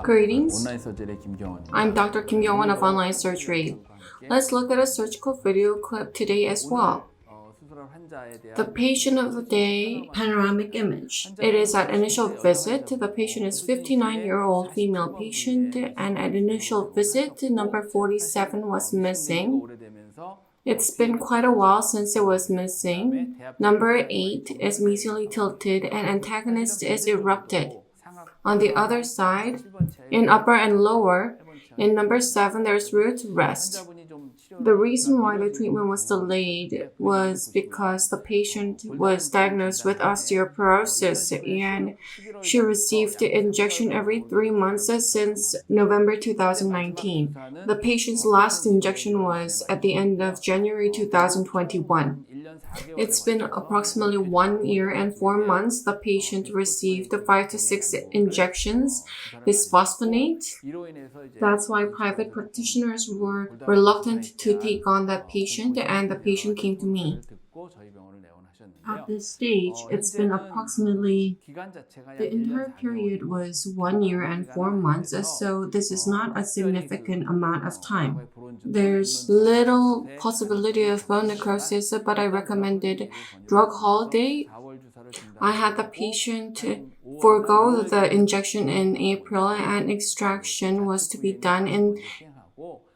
Greetings, I'm Dr. Kim Yong-won of Online Surgery. Let's look at a surgical video clip today as well. The patient of the day panoramic image. It is at initial visit. The patient is 59-year-old female patient, and at initial visit, number 47 was missing. It's been quite a while since it was missing. Number 8 is mesially tilted and antagonist is erupted. On the other side, in upper and lower, in number 7, there's root rest. The reason why the treatment was delayed was because the patient was diagnosed with osteoporosis and she received the injection every 3 months since November 2019. The patient's last injection was at the end of January 2021. It's been approximately 1 year and 4 months. The patient received 5 to 6 injections, bisphosphonate. That's why private practitioners were reluctant to take on that patient, and the patient came to me. At this stage, it's been approximately, the entire period was 1 year and 4 months, so this is not a significant amount of time. There's little possibility of bone necrosis, but I recommended drug holiday. I had the patient forego the injection in April, and extraction was to be done in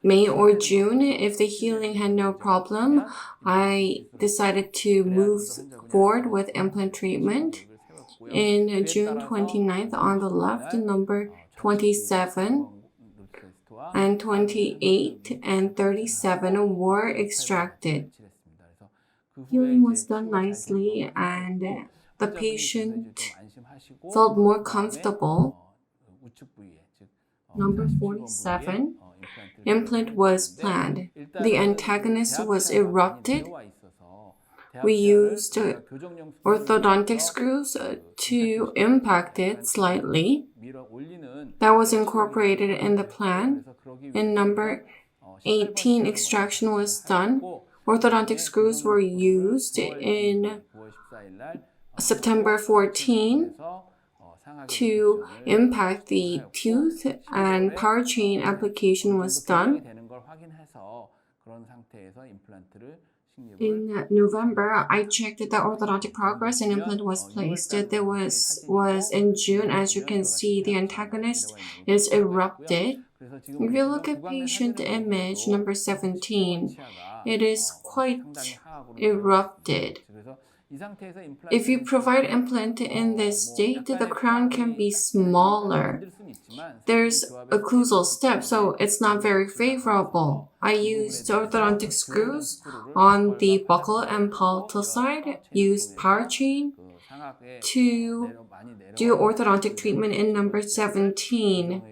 May or June. If the healing had no problem, I decided to move forward with implant treatment. In June 29th, on the left, number 27 and 28 and 37 were extracted. Healing was done nicely and the patient felt more comfortable. Number 47. Implant was planned. The antagonist was erupted. We used orthodontic screws to impact it slightly. That was incorporated in the plan. In number 18, extraction was done. Orthodontic screws were used in September 14 to impact the tooth, and power chain application was done. In November, I checked the orthodontic progress and implant was placed. There was in June. As you can see, the antagonist is erupted. If you look at patient image number 17, it is quite erupted. If you provide implant in this state, the crown can be smaller. There's occlusal step, so it's not very favorable. I used orthodontic screws on the buccal and palatal side, used power chain to do orthodontic treatment in number 17.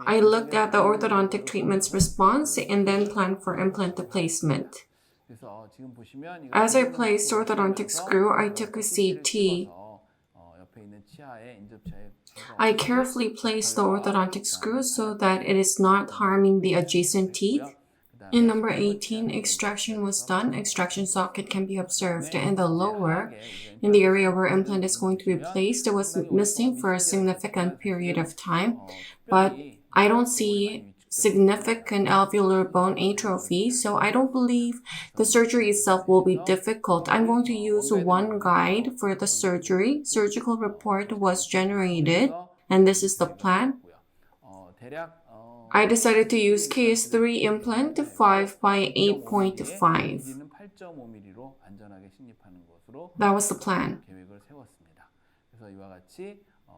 I looked at the orthodontic treatment's response and then planned for implant placement. As I placed orthodontic screw, I took a CT. I carefully placed the orthodontic screw so that it is not harming the adjacent teeth. In number 18, extraction was done. Extraction socket can be observed in the lower. In the area where implant is going to be placed, it was missing for a significant period of time, but I don't see significant alveolar bone atrophy, so I don't believe the surgery itself will be difficult. I'm going to use one guide for the surgery. Surgical report was generated, and this is the plan. I decided to use KS3 implant 5 by 8.5. That was the plan.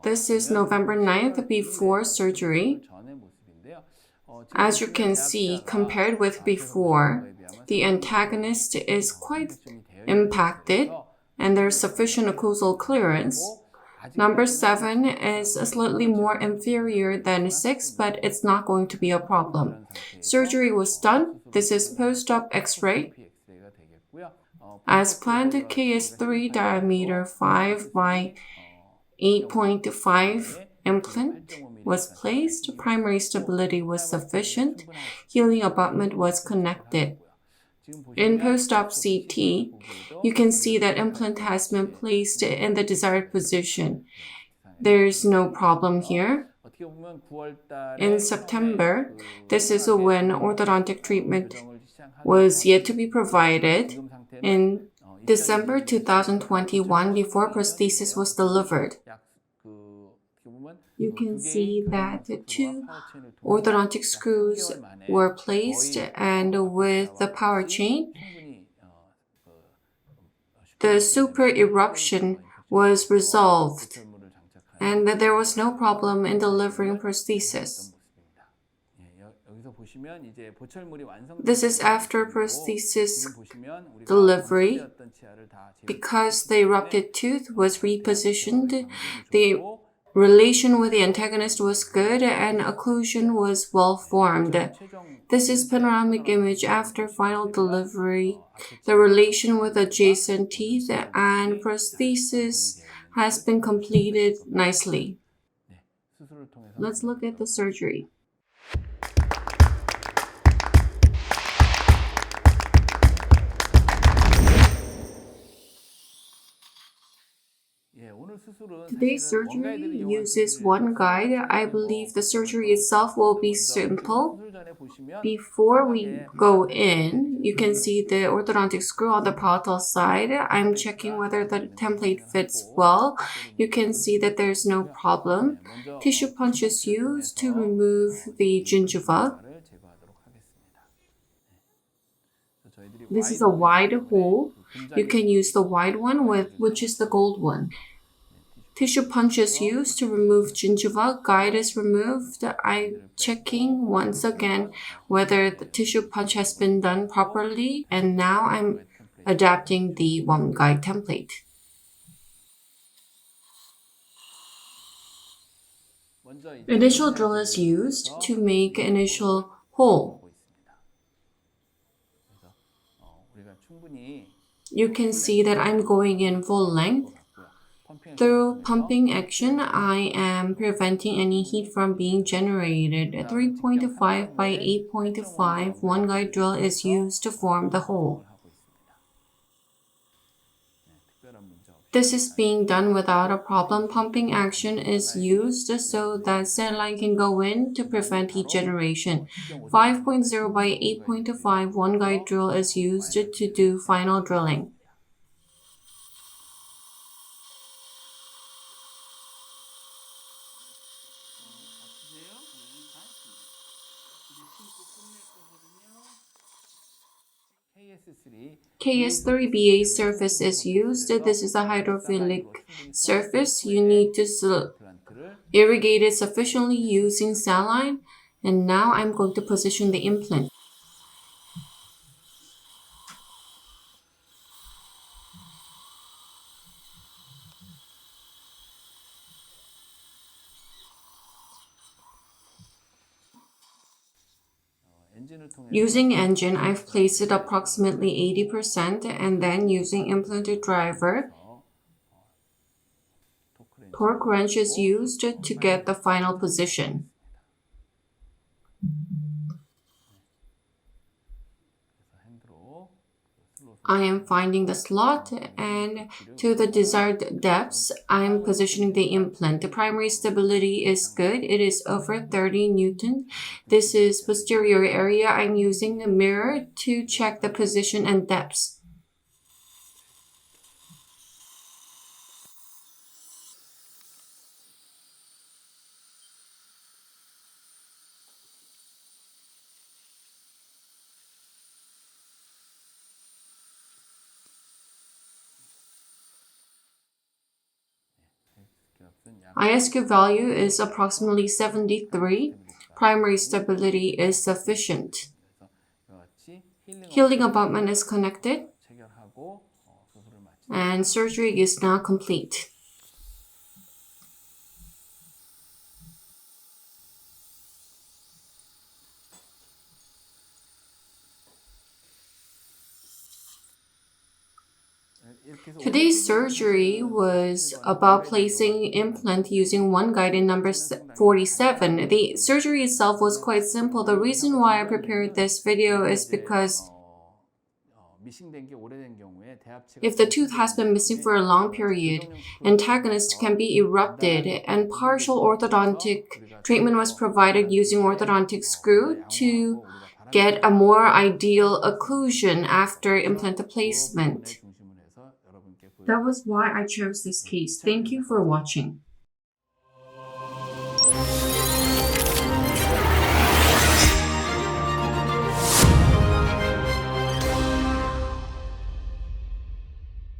This is November 9th before surgery. As you can see, compared with before, the antagonist is quite impacted and there's sufficient occlusal clearance. Number 7 is slightly more inferior than 6, but it's not going to be a problem. Surgery was done. This is post-op X-ray. As planned, KS3 diameter 5 by 8.5 implant was placed. Primary stability was sufficient. Healing abutment was connected. In post-op CT, you can see that implant has been placed in the desired position. There's no problem here. In September, this is when orthodontic treatment was yet to be provided. In December 2021, before prosthesis was delivered, you can see that 2 orthodontic screws were placed, and with the power chain, the super eruption was resolved, and that there was no problem in delivering prosthesis. This is after prosthesis delivery. Because the erupted tooth was repositioned, the relation with the antagonist was good and occlusion was well formed. This is panoramic image after final delivery. The relation with adjacent teeth and prosthesis has been completed nicely. Let's look at the surgery. Today's surgery uses one guide. I believe the surgery itself will be simple. Before we go in, you can see the orthodontic screw on the palatal side. I'm checking whether the template fits well. You can see that there's no problem. Tissue punch is used to remove the gingiva. This is a wide hole. You can use the wide one, which is the gold one. Tissue punch is used to remove gingiva. Guide is removed. I'm checking once again whether the tissue punch has been done properly, and now I'm adapting the one guide template. Initial drill is used to make initial hole. You can see that I'm going in full length. Through pumping action, I am preventing any heat from being generated. 3.5 by 8.5 one guide drill is used to form the hole. This is being done without a problem. Pumping action is used so that saline can go in to prevent heat generation. 5.0 by 8.5 one guide drill is used to do final drilling. KS3BA surface is used. This is a hydrophilic surface. You need to irrigate it sufficiently using saline. And now I'm going to position the implant. Using engine, I've placed it approximately 80%, and then using implanted driver, torque wrench is used to get the final position. I am finding the slot, and to the desired depths, I am positioning the implant. The primary stability is good. It is over 30 Newton. This is posterior area. I'm using the mirror to check the position and depths. ISQ value is approximately 73. Primary stability is sufficient. Healing abutment is connected, and surgery is now complete. Today's surgery was about placing implant using one guide in number 47. The surgery itself was quite simple. The reason why I prepared this video is because If the tooth has been missing for a long period, antagonists can be erupted, and partial orthodontic treatment was provided using orthodontic screw to get a more ideal occlusion after implant placement. That was why I chose this case. Thank you for watching.